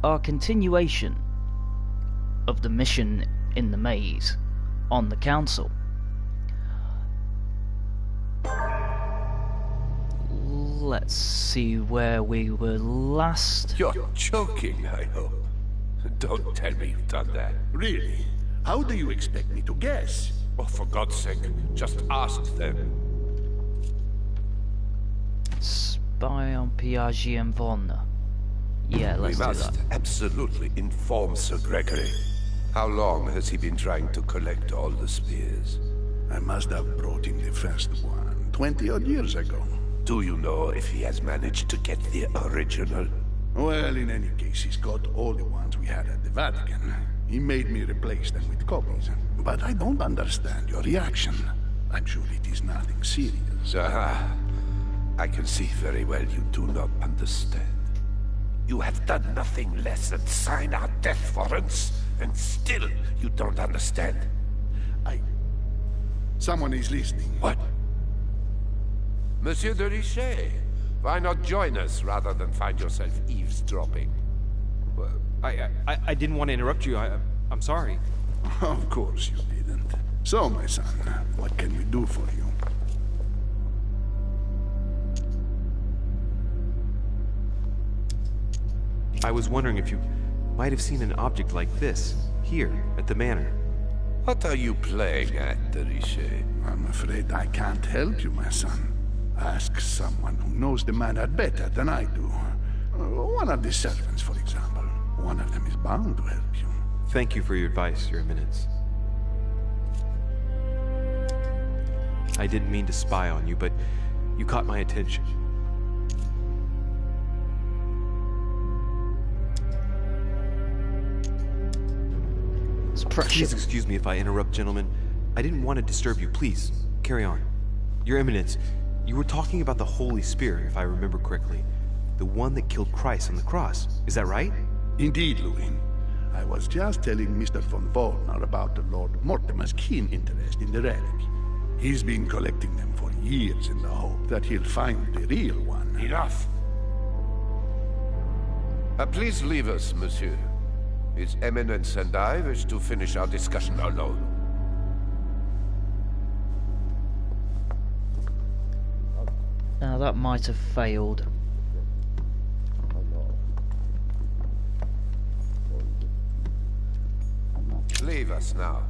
our continuation of the mission in the maze on the council. Let's see where we were last. You're joking, I hope. Don't tell me you've done that. Really? How do you expect me to guess? Oh, for God's sake, just ask them. Spy on Piaggi and Von. Yeah, let's do that. We must absolutely inform Sir Gregory. How long has he been trying to collect all the spears? I must have brought him the first one 20-odd years ago. Do you know if he has managed to get the original? Well, in any case, he's got all the ones we had at the Vatican. He made me replace them with copies. But I don't understand your reaction. I'm sure it is nothing serious. I can see very well you do not understand. You have done nothing less than sign our death warrants, and still you don't understand. Someone is listening. What? Monsieur de Richet, why not join us rather than find yourself eavesdropping? Well, I didn't want to interrupt you. I'm sorry. Of course you didn't. So, my son, what can we do for you? I was wondering if you might have seen an object like this, here, at the manor. What are you playing at, de Richet? I'm afraid I can't help you, my son. Ask someone who knows the manor better than I do. One of the servants, for example. One of them is bound to help you. Thank you for your advice, Your Eminence. I didn't mean to spy on you, but you caught my attention. It's precious. Please excuse me if I interrupt, gentlemen. I didn't want to disturb you. Please, carry on. Your Eminence, you were talking about the Holy Spear, if I remember correctly. The one that killed Christ on the cross. Is that right? Indeed, Louis. I was just telling Mr. von Wallner about the Lord Mortimer's keen interest in the relic. He's been collecting them for years in the hope that he'll find the real one. Enough! Please leave us, monsieur. His Eminence and I wish to finish our discussion alone. Now that might have failed. Leave us now.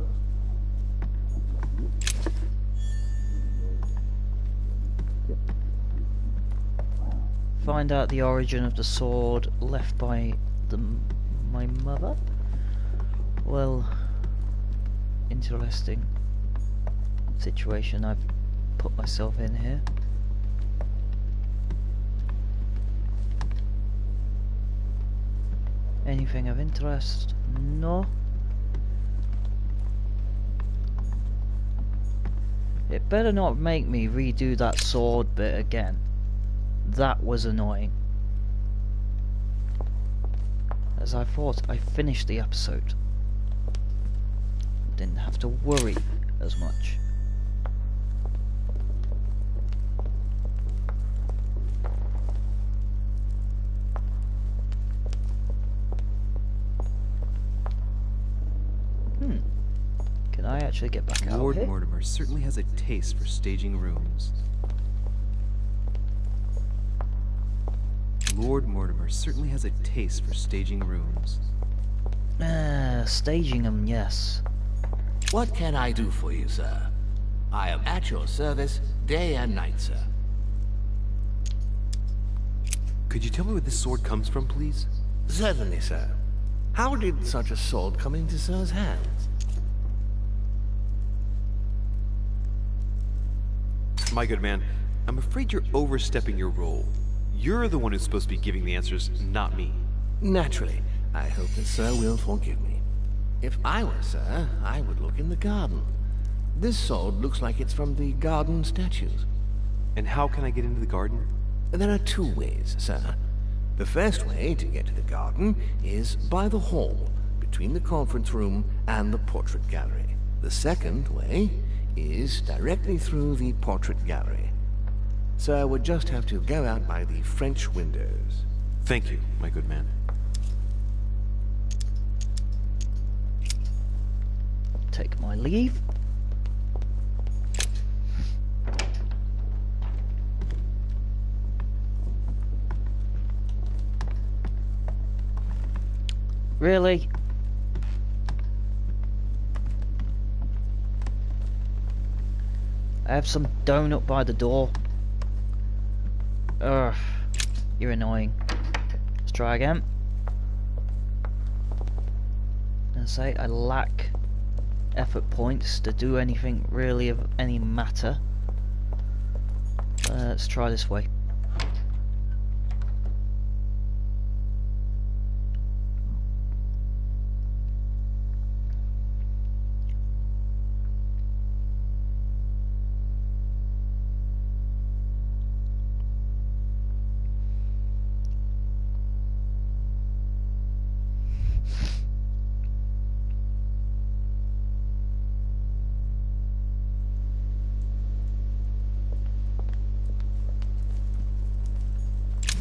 Find out the origin of the sword left by my mother? Well, interesting situation I've put myself in here. Anything of interest? No. It better not make me redo that sword bit again. That was annoying. As I thought, I finished the episode. Didn't have to worry as much. Can I actually get back out Lord here? Mortimer certainly has a taste for staging rooms. Lord Mortimer certainly has a taste for staging rooms. Staging them, yes. What can I do for you, sir? I am at your service day and night, sir. Could you tell me where this sword comes from, please? Certainly, sir. How did such a sword come into sir's hands? My good man, I'm afraid you're overstepping your role. You're the one who's supposed to be giving the answers, not me. Naturally. I hope that sir will forgive me. If I were sir, I would look in the garden. This sword looks like it's from the garden statues. And how can I get into the garden? There are two ways, sir. The first way to get to the garden is by the hall, between the conference room and the portrait gallery. The second way is directly through the portrait gallery. Sir would just have to go out by the French windows. Thank you, my good man. take my leave. Really? I have some donut by the door. Ugh, you're annoying. Let's try again. And say I lack effort points to do anything really of any matter. Let's try this way.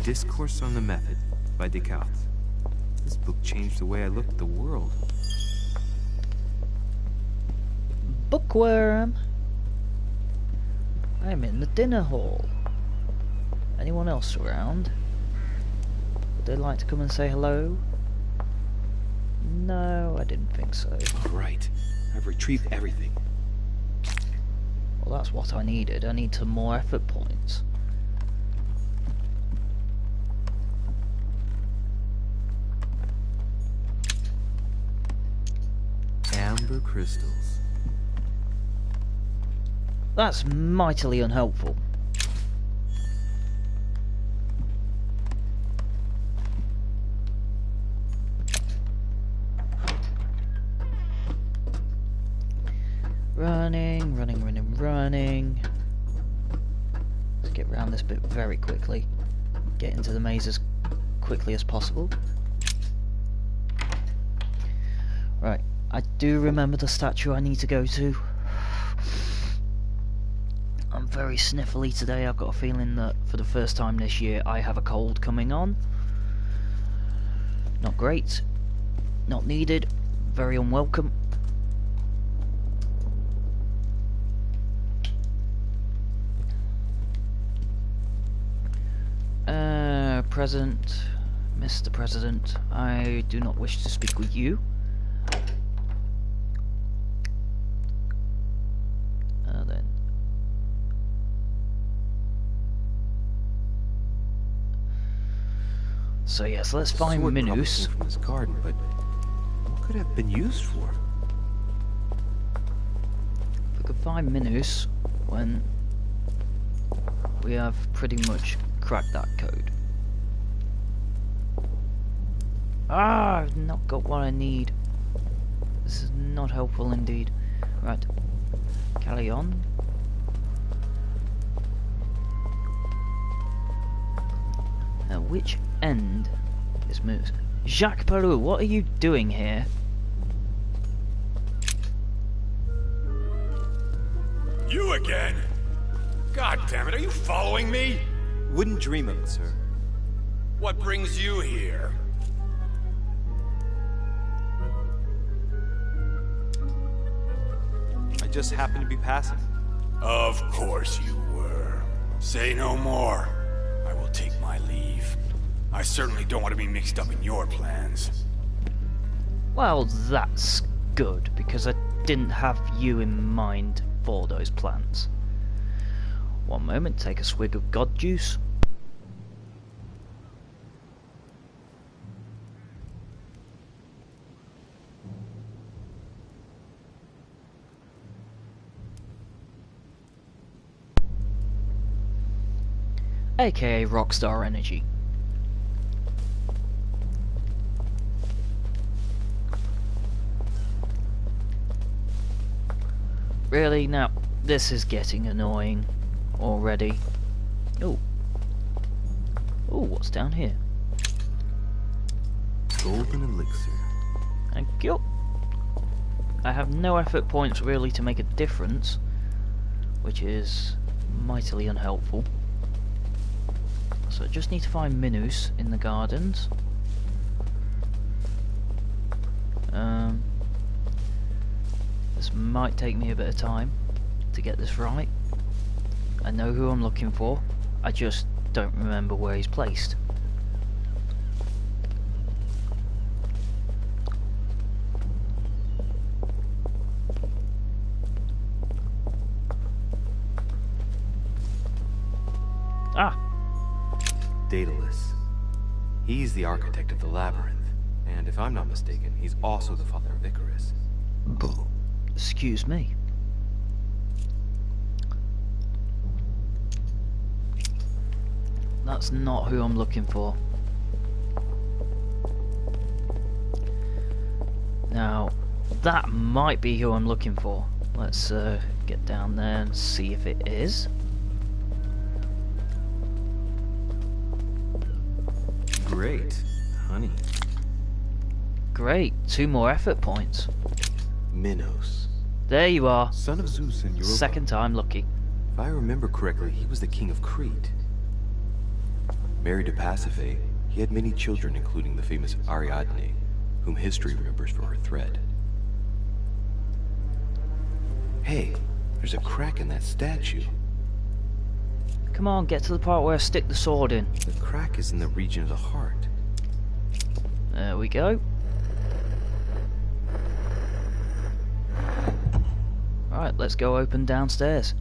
Discourse on the Method by Descartes. This book changed the way I looked at the world. Bookworm! I'm in the dinner hall. Anyone else around? Would they like to come and say hello? No, I didn't think so. Alright, I've retrieved everything. Well, that's what I needed. I need some more effort points. Amber crystals. That's mightily unhelpful. Running, running, running, running. Let's get around this bit very quickly. Get into the maze as quickly as possible. Right, I do remember the statue I need to go to. I'm very sniffly today. I've got a feeling that for the first time this year I have a cold coming on. Not great. Not needed. Very unwelcome. President, Mr. President, I do not wish to speak with you. Then. So yes, let's find Sword probably Minus. came from this garden, but what could it have been used for? If we could find Minus when we have pretty much cracked that code. Ah, I've not got what I need. This is not helpful indeed. Right, carry on. Now, which end is Minus? Jacques Peru, what are you doing here? You again? God damn it, are you following me? Wouldn't dream of it, sir. What brings you here? I just happened to be passing. Of course you were. Say no more. I will take my leave. I certainly don't want to be mixed up in your plans. Well, that's good, because I didn't have you in mind for those plans. One moment, take a swig of God juice. AKA Rockstar Energy. Really? Now, this is getting annoying already. Oh. Oh, what's down here? Golden elixir. Thank you. I have no effort points really to make a difference, which is mightily unhelpful. So I just need to find Minus in the gardens. There's This might take me a bit of time to get this right. I know who I'm looking for, I just don't remember where he's placed. Ah! Daedalus. He's the architect of the labyrinth, and if I'm not mistaken, he's also the father of Icarus. Excuse me. That's not who I'm looking for. Now, that might be who I'm looking for. Let's get down there and see if it is. Great. Honey. Great, 2 more effort points. Minos. There you are. Son of Zeus and Europa. Second time lucky. If I remember correctly, he was the king of Crete. Married to Pasiphae, he had many children, including the famous Ariadne, whom history remembers for her thread. Hey, there's a crack in that statue. Come on, get to the part where I stick the sword in. The crack is in the region of the heart. There we go. Right, let's go open downstairs.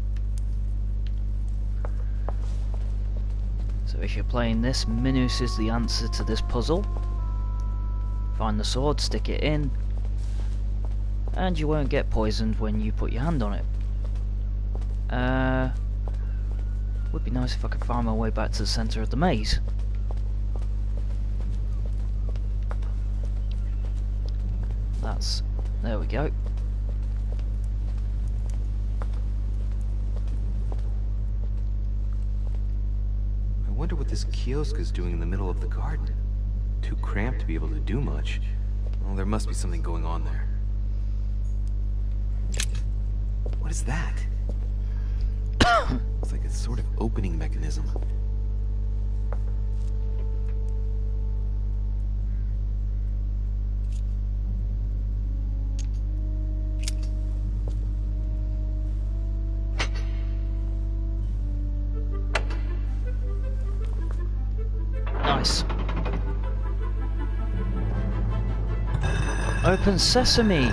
So if you're playing this, Minos is the answer to this puzzle. Find the sword, stick it in, and you won't get poisoned when you put your hand on it. Would be nice if I could find my way back to the centre of the maze. There we go. I wonder what this kiosk is doing in the middle of the garden. Too cramped to be able to do much. Well, there must be something going on there. What is that? It's like a sort of opening mechanism. Nice. Open sesame.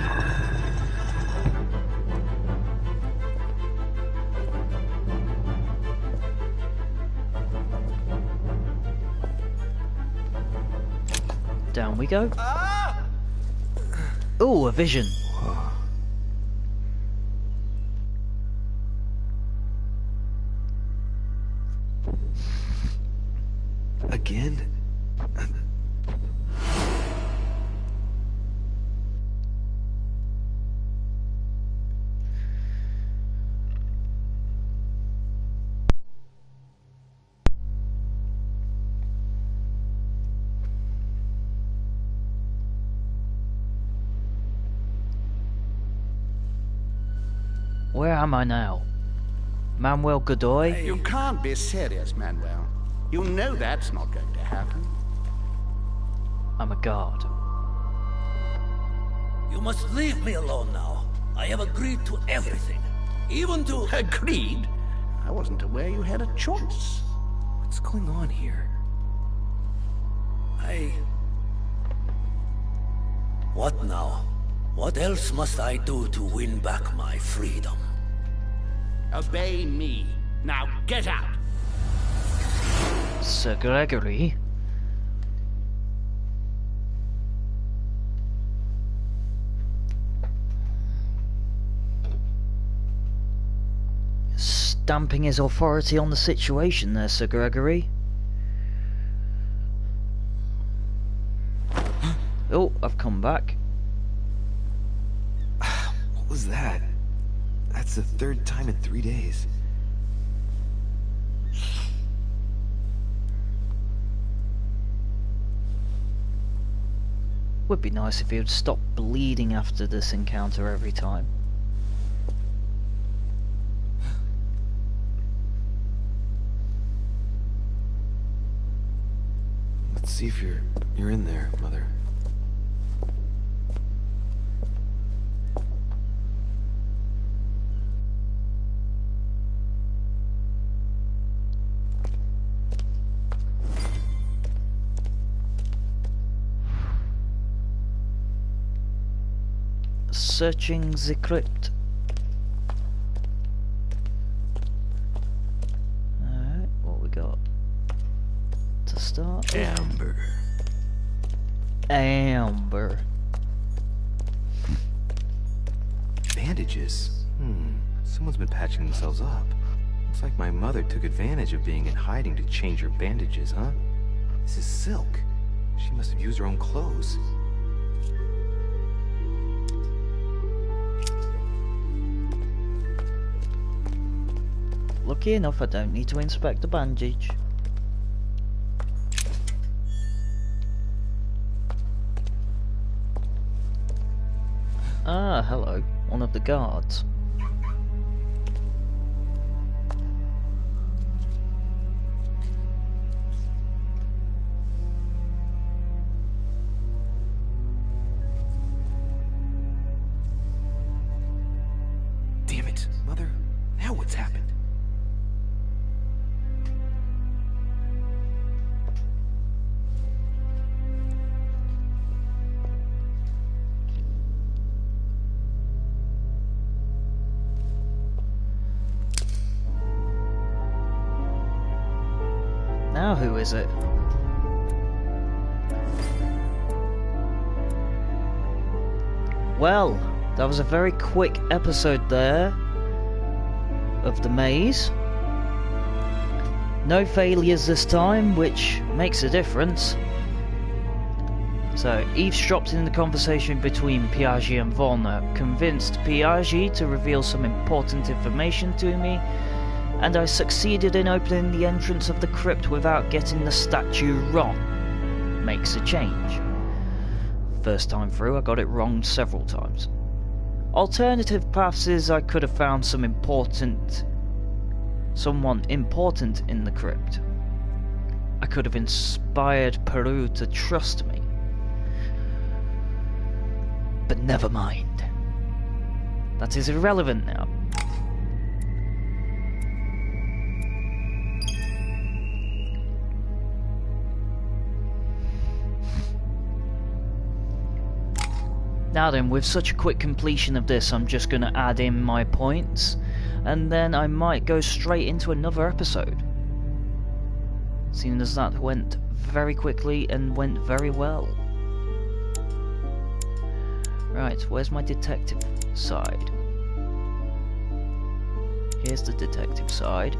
Down we go. Ooh, a vision. Again? Where am I now? Manuel Godoy? You can't be serious, Manuel. You know that's not going to happen. I'm a guard. You must leave me alone now. I have agreed to everything. Even to... Agreed? I wasn't aware you had a choice. What's going on here? What now? What else must I do to win back my freedom? Obey me. Now get out! Sir Gregory? Stamping his authority on the situation there, Sir Gregory. Oh, I've come back. What was that? That's the third time in 3 days. Would be nice if he would stop bleeding after this encounter every time. Let's see if you're in there, Mother. searching the crypt. Alright, what we got to start? Amber. Amber. Bandages? Someone's been patching themselves up. Looks like my mother took advantage of being in hiding to change her bandages, huh? This is silk. She must have used her own clothes. Lucky enough, I don't need to inspect the bandage. Ah, hello. One of the guards. Damn it, Mother. Now what's happened? Now who is it? Well, that was a very quick episode there of the maze. No failures this time, which makes a difference. So, eavesdropped in the conversation between Piaggi and Volna, convinced Piaggi to reveal some important information to me, and I succeeded in opening the entrance of the crypt without getting the statue wrong. Makes a change. First time through, I got it wrong several times. Alternative paths is I could have found someone important in the crypt. I could have inspired Peru to trust me. But never mind. That is irrelevant now. Now then, with such a quick completion of this, I'm just going to add in my points, and then I might go straight into another episode. Seeing as that went very quickly and went very well. Right, where's my detective side? Here's the detective side.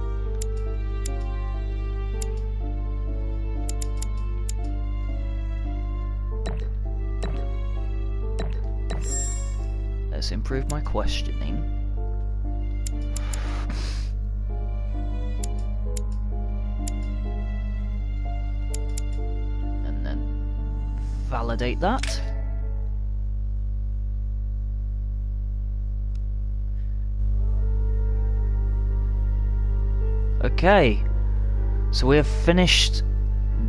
Let's improve my questioning. And then validate that. Okay, so we have finished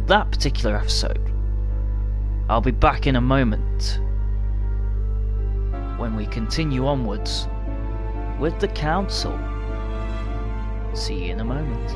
that particular episode. I'll be back in a moment when we continue onwards with the council. See you in a moment.